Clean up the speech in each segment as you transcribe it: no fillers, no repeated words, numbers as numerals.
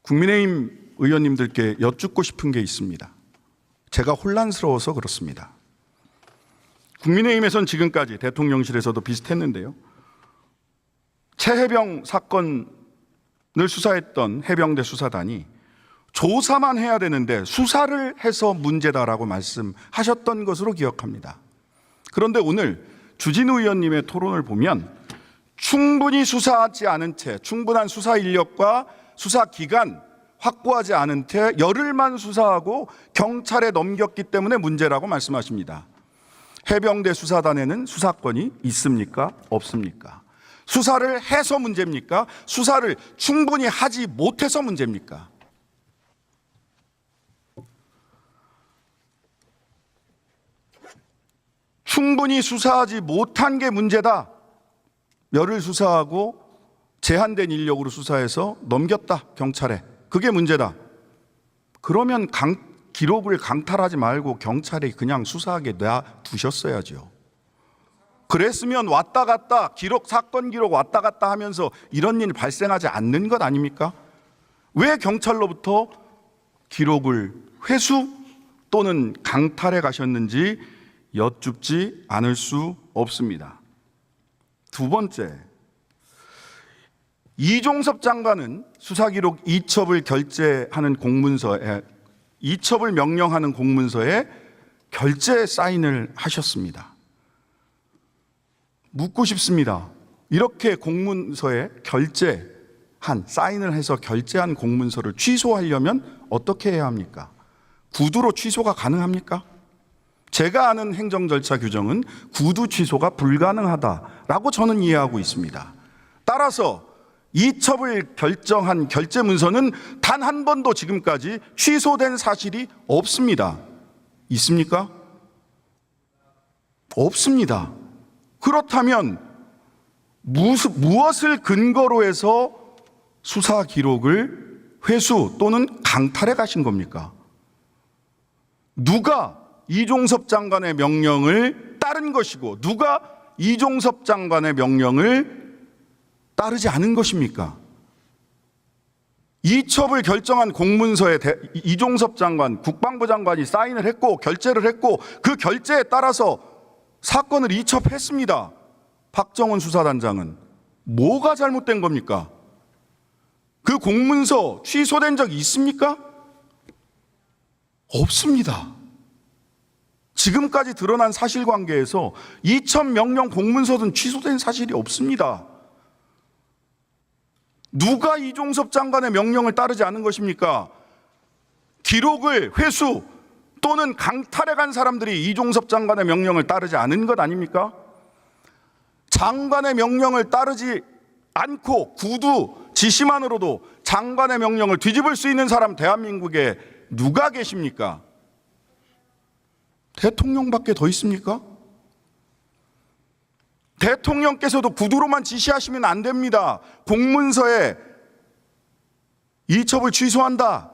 국민의힘 의원님들께 여쭙고 싶은 게 있습니다. 제가 혼란스러워서 그렇습니다. 국민의힘에선 지금까지 대통령실에서도 비슷했는데요. 최해병 사건을 수사했던 해병대 수사단이 조사만 해야 되는데 수사를 해서 문제다라고 말씀하셨던 것으로 기억합니다. 그런데 오늘 주진우 의원님의 토론을 보면 충분히 수사하지 않은 채, 충분한 수사 인력과 수사 기간 확보하지 않은 채 열흘만 수사하고 경찰에 넘겼기 때문에 문제라고 말씀하십니다. 해병대 수사단에는 수사권이 있습니까? 없습니까? 수사를 해서 문제입니까? 수사를 충분히 하지 못해서 문제입니까? 충분히 수사하지 못한 게 문제다. 열흘 수사하고 제한된 인력으로 수사해서 넘겼다, 경찰에. 그게 문제다. 그러면 기록을 강탈하지 말고 경찰이 그냥 수사하게 놔두셨어야죠. 그랬으면 왔다 갔다 사건 기록 왔다 갔다 하면서 이런 일이 발생하지 않는 것 아닙니까? 왜 경찰로부터 기록을 회수 또는 강탈해 가셨는지 여쭙지 않을 수 없습니다. 두 번째, 이종섭 장관은 수사기록 이첩을 결재하는 공문서에, 이첩을 명령하는 공문서에 결재 사인을 하셨습니다. 묻고 싶습니다. 이렇게 공문서에 사인을 해서 결재한 공문서를 취소하려면 어떻게 해야 합니까? 구두로 취소가 가능합니까? 제가 아는 행정 절차 규정은 구두 취소가 불가능하다라고 저는 이해하고 있습니다. 따라서 이첩을 결정한 결재 문서는 단 한 번도 지금까지 취소된 사실이 없습니다. 있습니까? 없습니다. 그렇다면 무엇을 근거로 해서 수사 기록을 회수 또는 강탈해 가신 겁니까? 누가 이종섭 장관의 명령을 따른 것이고 누가 이종섭 장관의 명령을 따르지 않은 것입니까? 이첩을 결정한 공문서에 이종섭 장관, 국방부 장관이 사인을 했고 결재를 했고 그 결재에 따라서 사건을 이첩했습니다. 박정원 수사단장은 뭐가 잘못된 겁니까? 그 공문서 취소된 적이 있습니까? 없습니다. 지금까지 드러난 사실관계에서 이첩 명령 공문서든 취소된 사실이 없습니다. 누가 이종섭 장관의 명령을 따르지 않은 것입니까? 기록을 회수 또는 강탈해 간 사람들이 이종섭 장관의 명령을 따르지 않은 것 아닙니까? 장관의 명령을 따르지 않고 구두 지시만으로도 장관의 명령을 뒤집을 수 있는 사람 대한민국에 누가 계십니까? 대통령밖에 더 있습니까? 대통령께서도 구두로만 지시하시면 안 됩니다. 공문서에 이첩을 취소한다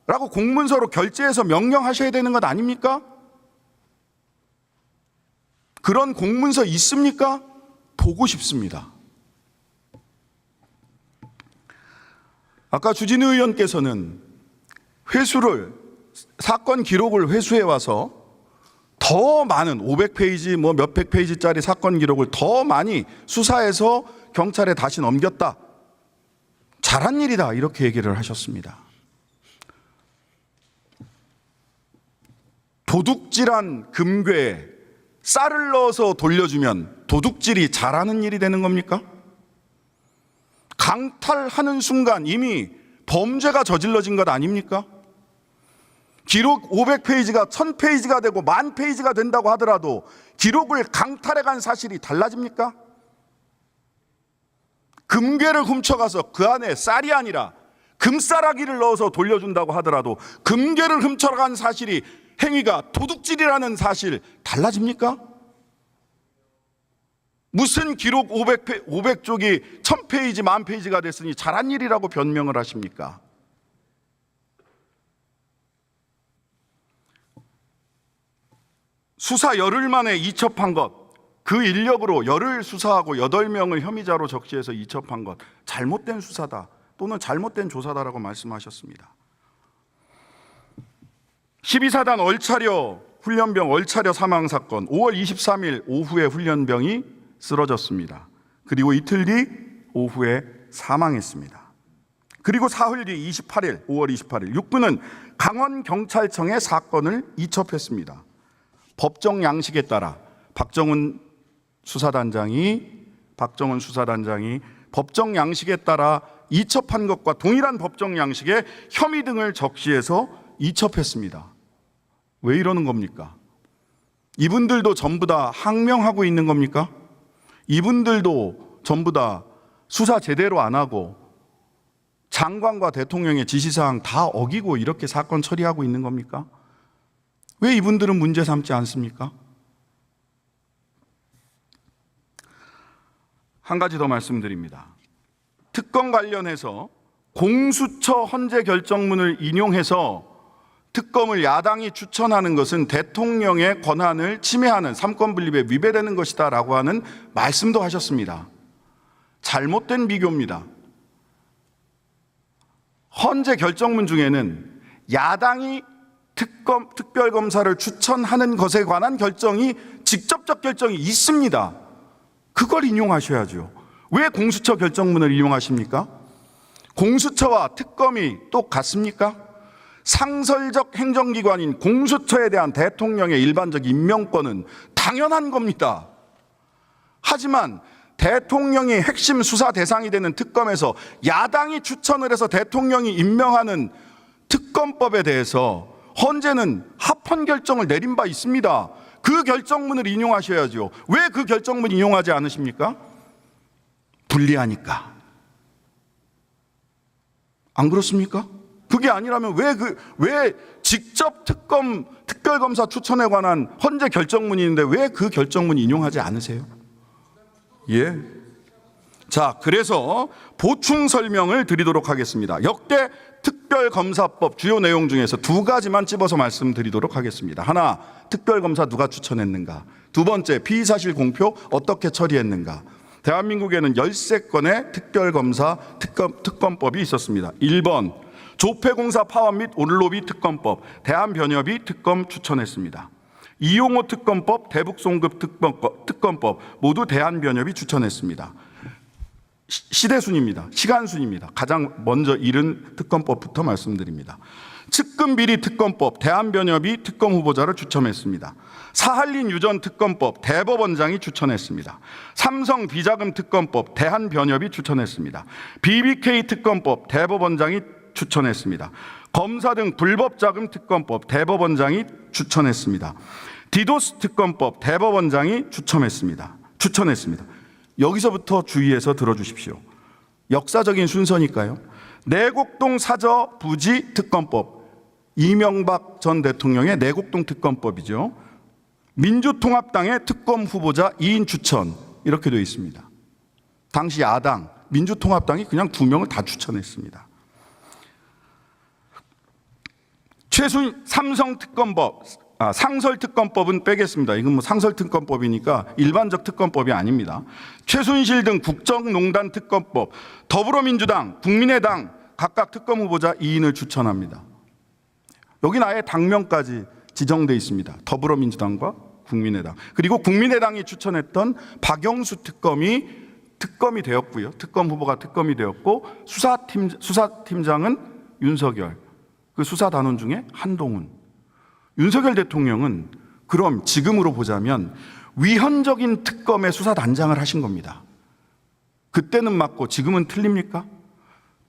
라고 공문서로 결재해서 명령하셔야 되는 것 아닙니까? 그런 공문서 있습니까? 보고 싶습니다. 아까 주진우 의원께서는 사건 기록을 회수해 와서 더 많은 500페이지 몇백 페이지짜리 사건 기록을 더 많이 수사해서 경찰에 다시 넘겼다. 잘한 일이다. 이렇게 얘기를 하셨습니다. 도둑질한 금괴에 쌀을 넣어서 돌려주면 도둑질이 잘하는 일이 되는 겁니까? 강탈하는 순간 이미 범죄가 저질러진 것 아닙니까? 기록 500페이지가 1000페이지가 되고 10,000페이지가 된다고 하더라도 기록을 강탈해 간 사실이 달라집니까? 금괴를 훔쳐가서 그 안에 쌀이 아니라 금싸라기를 넣어서 돌려준다고 하더라도 금괴를 훔쳐간 사실이 행위가 도둑질이라는 사실 달라집니까? 무슨 기록 500쪽이 1000페이지, 10,000페이지가 됐으니 잘한 일이라고 변명을 하십니까? 수사 열흘 만에 이첩한 것, 그 인력으로 열흘 수사하고 8명을 혐의자로 적시해서 이첩한 것, 잘못된 수사다. 또는 잘못된 조사다라고 말씀하셨습니다. 12사단 얼차려 훈련병 얼차려 사망 사건, 5월 23일 오후에 훈련병이 쓰러졌습니다. 그리고 이틀 뒤 오후에 사망했습니다. 그리고 사흘 뒤 5월 28일 육군은 강원경찰청에 사건을 이첩했습니다. 법정 양식에 따라 박정훈 수사단장이 법정 양식에 따라 이첩한 것과 동일한 법정 양식에 혐의 등을 적시해서 이첩했습니다. 왜 이러는 겁니까? 이분들도 전부 다 항명하고 있는 겁니까? 이분들도 전부 다 수사 제대로 안 하고 장관과 대통령의 지시사항 다 어기고 이렇게 사건 처리하고 있는 겁니까? 왜 이분들은 문제 삼지 않습니까? 한 가지 더 말씀드립니다. 특검 관련해서 공수처 헌재 결정문을 인용해서 특검을 야당이 추천하는 것은 대통령의 권한을 침해하는 삼권 분립에 위배되는 것이다 라고 하는 말씀도 하셨습니다. 잘못된 비교입니다. 헌재 결정문 중에는 야당이 특별검사를 추천하는 것에 관한 결정이 직접적 결정이 있습니다. 그걸 인용하셔야죠. 왜 공수처 결정문을 인용하십니까? 공수처와 특검이 똑같습니까? 상설적 행정기관인 공수처에 대한 대통령의 일반적 임명권은 당연한 겁니다. 하지만 대통령이 핵심 수사 대상이 되는 특검에서 야당이 추천을 해서 대통령이 임명하는 특검법에 대해서 헌재는 합헌 결정을 내린 바 있습니다. 그 결정문을 인용하셔야죠. 왜 그 결정문 인용하지 않으십니까? 불리하니까. 안 그렇습니까? 그게 아니라면 왜 직접 특별검사 추천에 관한 헌재 결정문이 있는데 왜 그 결정문 인용하지 않으세요? 예. 자, 그래서 보충 설명을 드리도록 하겠습니다. 역대 특별검사법 주요 내용 중에서 두 가지만 찝어서 말씀드리도록 하겠습니다. 하나, 특별검사 누가 추천했는가? 두 번째, 피의사실 공표 어떻게 처리했는가? 대한민국에는 13건의 특별검사 특검법이 있었습니다. 1번, 조폐공사 파업 및 온로비 특검법, 대한변협이 특검 추천했습니다. 이용호 특검법, 대북송급 특검법 모두 대한변협이 추천했습니다. 시대순입니다. 시간순입니다. 가장 먼저 이른 특검법부터 말씀드립니다. 측근비리 특검법, 대한변협이 특검 후보자를 추천했습니다. 사할린 유전 특검법, 대법원장이 추천했습니다. 삼성 비자금 특검법, 대한변협이 추천했습니다. BBK 특검법, 대법원장이 추천했습니다. 검사 등 불법 자금 특검법, 대법원장이 추천했습니다. 디도스 특검법, 대법원장이 추천했습니다. 여기서부터 주의해서 들어주십시오. 역사적인 순서니까요. 내곡동 사저 부지 특검법, 이명박 전 대통령의 내곡동 특검법이죠. 민주통합당의 특검 후보자 2인 추천, 이렇게 되어 있습니다. 당시 야당 민주통합당이 그냥 2명을 다 추천했습니다. 삼성 특검법, 상설 특검법은 빼겠습니다. 이건 상설 특검법이니까 일반적 특검법이 아닙니다. 최순실 등 국정농단 특검법, 더불어민주당, 국민의당 각각 특검 후보자 2인을 추천합니다. 여기는 아예 당명까지 지정되어 있습니다. 더불어민주당과 국민의당. 그리고 국민의당이 추천했던 박영수 특검이 되었고요. 특검 후보가 특검이 되었고, 수사팀장은 윤석열, 그 수사단원 중에 한동훈. 윤석열 대통령은 그럼 지금으로 보자면 위헌적인 특검의 수사단장을 하신 겁니다. 그때는 맞고 지금은 틀립니까?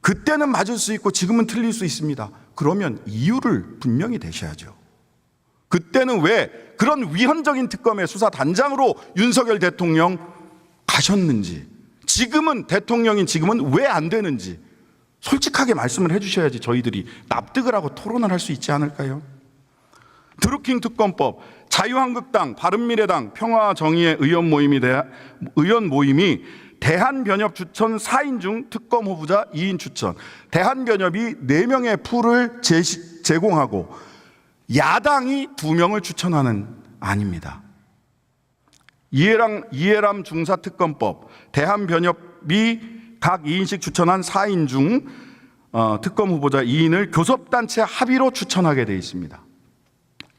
그때는 맞을 수 있고 지금은 틀릴 수 있습니다. 그러면 이유를 분명히 대셔야죠. 그때는 왜 그런 위헌적인 특검의 수사단장으로 윤석열 대통령 가셨는지, 지금은 대통령인 지금은 왜 안 되는지 솔직하게 말씀을 해주셔야지 저희들이 납득을 하고 토론을 할 수 있지 않을까요? 드루킹 특검법, 자유한국당, 바른미래당, 평화정의의 의원 모임이 대한변협 추천 4인 중 특검 후보자 2인 추천, 대한변협이 4명의 풀을 제공하고 야당이 2명을 추천하는 안입니다. 이해람 중사특검법, 대한변협이 각 2인씩 추천한 4인 중 특검 후보자 2인을 교섭단체 합의로 추천하게 되어 있습니다.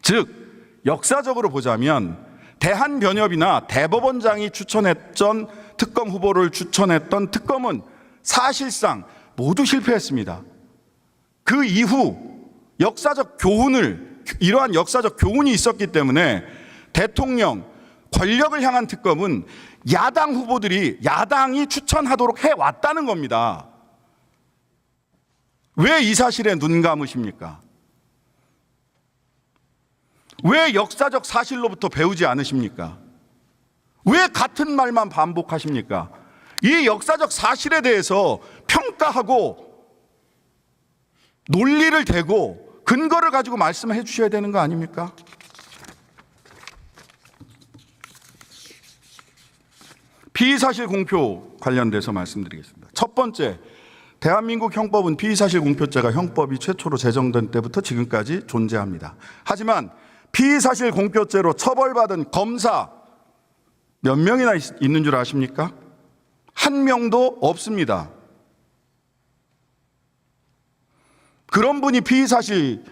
즉 역사적으로 보자면 대한변협이나 대법원장이 추천했던 특검 후보를 추천했던 특검은 사실상 모두 실패했습니다. 그 이후 이러한 역사적 교훈이 있었기 때문에 대통령, 권력을 향한 특검은 야당 후보들이 야당이 추천하도록 해왔다는 겁니다. 왜 이 사실에 눈 감으십니까? 왜 역사적 사실로부터 배우지 않으십니까? 왜 같은 말만 반복하십니까? 이 역사적 사실에 대해서 평가하고 논리를 대고 근거를 가지고 말씀해 주셔야 되는 거 아닙니까? 피의사실 공표 관련돼서 말씀드리겠습니다. 첫 번째, 대한민국 형법은 피의사실 공표죄가 형법이 최초로 제정된 때부터 지금까지 존재합니다. 하지만 피의사실 공표죄로 처벌받은 검사 몇 명이나 있는 줄 아십니까? 한 명도 없습니다. 그런 분이 피의사실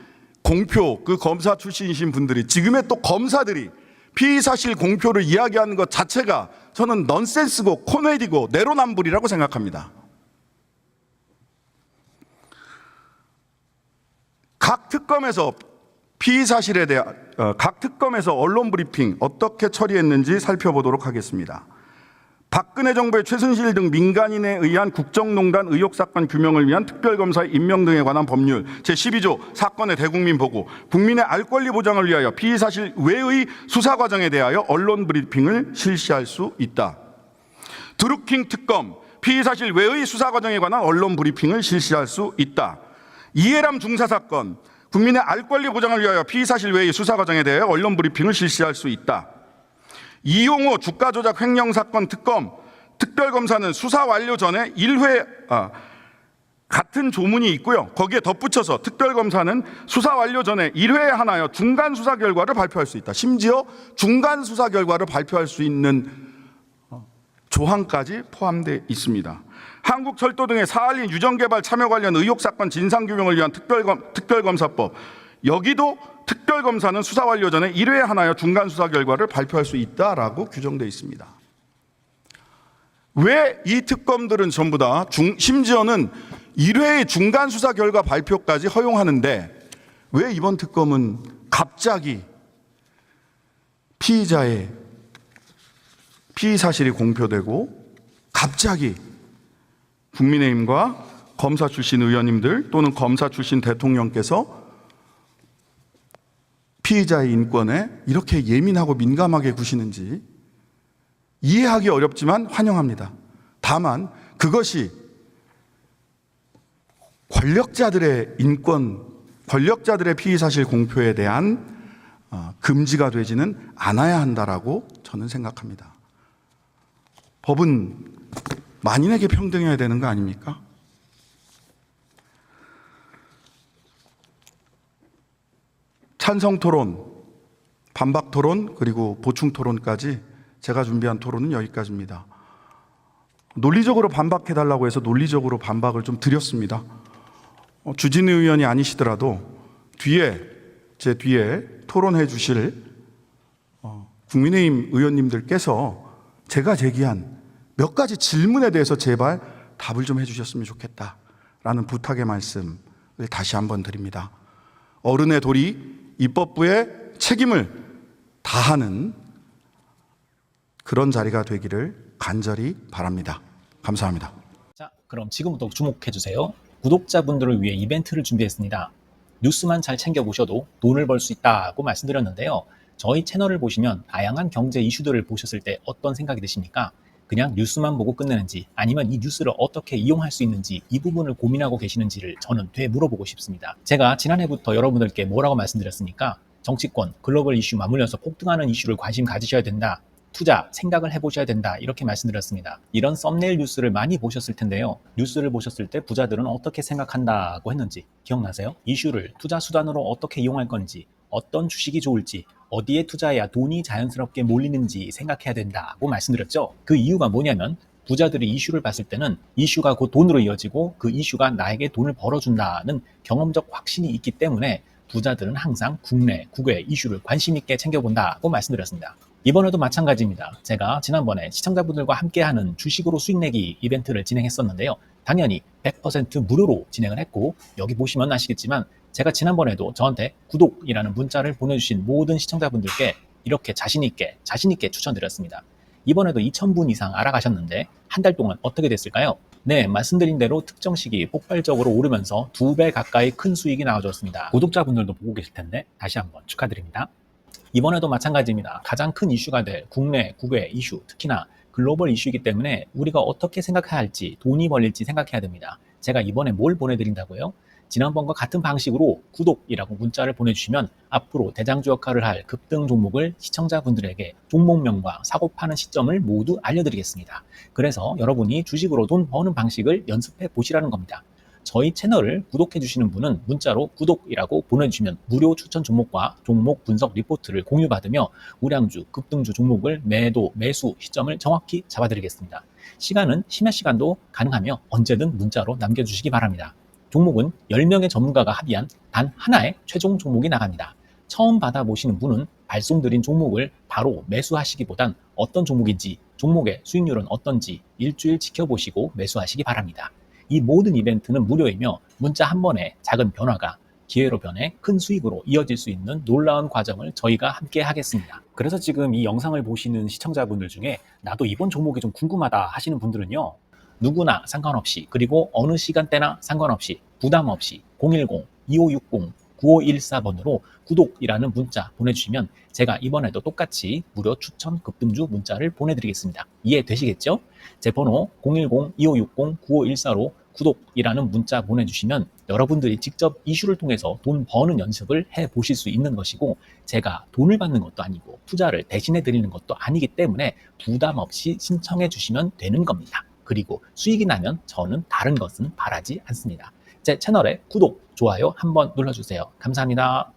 공표, 그 검사 출신이신 분들이, 지금의 또 검사들이 피의사실 공표를 이야기하는 것 자체가 저는 넌센스고 코미디고 내로남불이라고 생각합니다. 각 특검에서 피의사실에 대한 각 특검에서 언론 브리핑 어떻게 처리했는지 살펴보도록 하겠습니다. 박근혜 정부의 최순실 등 민간인에 의한 국정농단 의혹 사건 규명을 위한 특별검사의 임명 등에 관한 법률 제12조 사건의 대국민 보고, 국민의 알 권리 보장을 위하여 피의사실 외의 수사 과정에 대하여 언론 브리핑을 실시할 수 있다. 드루킹 특검 피의사실 외의 수사 과정에 관한 언론 브리핑을 실시할 수 있다. 이해람 중사 사건 국민의 알 권리 보장을 위하여 피의사실 외의 수사 과정에 대하여 언론 브리핑을 실시할 수 있다. 이용호 주가 조작 횡령 사건 특검 특별검사는 수사 완료 전에 1회 같은 조문이 있고요. 거기에 덧붙여서 특별검사는 수사 완료 전에 1회에 하나여 중간 수사 결과를 발표할 수 있다. 심지어 중간 수사 결과를 발표할 수 있는 조항까지 포함되어 있습니다. 한국철도 등의 사할린 유전개발 참여 관련 의혹 사건 진상규명을 위한 특별검사법, 여기도 특별검사는 수사 완료 전에 1회에 하나여 중간 수사 결과를 발표할 수 있다라고 규정되어 있습니다. 왜 이 특검들은 전부 다 심지어는 1회의 중간 수사 결과 발표까지 허용하는데, 왜 이번 특검은 갑자기 피의자의 피의 사실이 공표되고 갑자기 국민의힘과 검사 출신 의원님들 또는 검사 출신 대통령께서 피의자의 인권에 이렇게 예민하고 민감하게 구시는지 이해하기 어렵지만 환영합니다. 다만 그것이 권력자들의 인권, 권력자들의 피의사실 공표에 대한 금지가 되지는 않아야 한다라고 저는 생각합니다. 법은 만인에게 평등해야 되는 거 아닙니까? 찬성 토론, 반박 토론, 그리고 보충 토론까지 제가 준비한 토론은 여기까지입니다. 논리적으로 반박해달라고 해서 논리적으로 반박을 좀 드렸습니다. 주진우 의원이 아니시더라도 제 뒤에 토론해 주실 국민의힘 의원님들께서 제가 제기한 몇 가지 질문에 대해서 제발 답을 좀 해주셨으면 좋겠다라는 부탁의 말씀을 다시 한번 드립니다. 어른의 도리, 입법부의 책임을 다하는 그런 자리가 되기를 간절히 바랍니다. 감사합니다. 자, 그럼 지금부터 주목해 주세요. 구독자분들을 위해 이벤트를 준비했습니다. 뉴스만 잘 챙겨보셔도 돈을 벌 수 있다고 말씀드렸는데요. 저희 채널을 보시면 다양한 경제 이슈들을 보셨을 때 어떤 생각이 드십니까? 그냥 뉴스만 보고 끝내는지, 아니면 이 뉴스를 어떻게 이용할 수 있는지, 이 부분을 고민하고 계시는지를 저는 되물어보고 싶습니다. 제가 지난해부터 여러분들께 뭐라고 말씀드렸습니까? 정치권, 글로벌 이슈 맞물려서 폭등하는 이슈를 관심 가지셔야 된다. 투자, 생각을 해보셔야 된다. 이렇게 말씀드렸습니다. 이런 썸네일 뉴스를 많이 보셨을 텐데요. 뉴스를 보셨을 때 부자들은 어떻게 생각한다고 했는지 기억나세요? 이슈를 투자 수단으로 어떻게 이용할 건지, 어떤 주식이 좋을지, 어디에 투자해야 돈이 자연스럽게 몰리는지 생각해야 된다고 말씀드렸죠. 그 이유가 뭐냐면 부자들이 이슈를 봤을 때는 이슈가 곧 돈으로 이어지고 그 이슈가 나에게 돈을 벌어준다는 경험적 확신이 있기 때문에 부자들은 항상 국내, 국외 이슈를 관심 있게 챙겨본다고 말씀드렸습니다. 이번에도 마찬가지입니다. 제가 지난번에 시청자분들과 함께하는 주식으로 수익 내기 이벤트를 진행했었는데요. 당연히 100% 무료로 진행을 했고, 여기 보시면 아시겠지만 제가 지난번에도 저한테 구독이라는 문자를 보내주신 모든 시청자분들께 이렇게 자신 있게 추천드렸습니다. 이번에도 2,000분 이상 알아가셨는데 한 달 동안 어떻게 됐을까요? 네, 말씀드린 대로 특정 시기 폭발적으로 오르면서 2배 가까이 큰 수익이 나와줬습니다. 구독자분들도 보고 계실 텐데 다시 한번 축하드립니다. 이번에도 마찬가지입니다. 가장 큰 이슈가 될 국내, 국외 이슈, 특히나 글로벌 이슈이기 때문에 우리가 어떻게 생각해야 할지, 돈이 벌릴지 생각해야 됩니다. 제가 이번에 뭘 보내드린다고요? 지난번과 같은 방식으로 구독이라고 문자를 보내주시면 앞으로 대장주 역할을 할 급등 종목을 시청자분들에게 종목명과 사고 파는 시점을 모두 알려드리겠습니다. 그래서 여러분이 주식으로 돈 버는 방식을 연습해 보시라는 겁니다. 저희 채널을 구독해 주시는 분은 문자로 구독이라고 보내주시면 무료 추천 종목과 종목 분석 리포트를 공유받으며 우량주, 급등주 종목을 매도, 매수 시점을 정확히 잡아드리겠습니다. 시간은 심야 시간도 가능하며 언제든 문자로 남겨주시기 바랍니다. 종목은 10명의 전문가가 합의한 단 하나의 최종 종목이 나갑니다. 처음 받아보시는 분은 발송드린 종목을 바로 매수하시기보단 어떤 종목인지, 종목의 수익률은 어떤지 일주일 지켜보시고 매수하시기 바랍니다. 이 모든 이벤트는 무료이며 문자 한 번에 작은 변화가 기회로 변해 큰 수익으로 이어질 수 있는 놀라운 과정을 저희가 함께 하겠습니다. 그래서 지금 이 영상을 보시는 시청자분들 중에 나도 이번 종목이 좀 궁금하다 하시는 분들은요. 누구나 상관없이, 그리고 어느 시간대나 상관없이 부담 없이 010-2560-9514번으로 구독이라는 문자 보내주시면 제가 이번에도 똑같이 무료 추천 급등주 문자를 보내드리겠습니다. 이해되시겠죠? 제 번호 010-2560-9514로 구독이라는 문자 보내주시면 여러분들이 직접 이슈를 통해서 돈 버는 연습을 해보실 수 있는 것이고, 제가 돈을 받는 것도 아니고 투자를 대신해 드리는 것도 아니기 때문에 부담 없이 신청해 주시면 되는 겁니다. 그리고 수익이 나면 저는 다른 것은 바라지 않습니다. 제 채널에 구독, 좋아요 한번 눌러주세요. 감사합니다.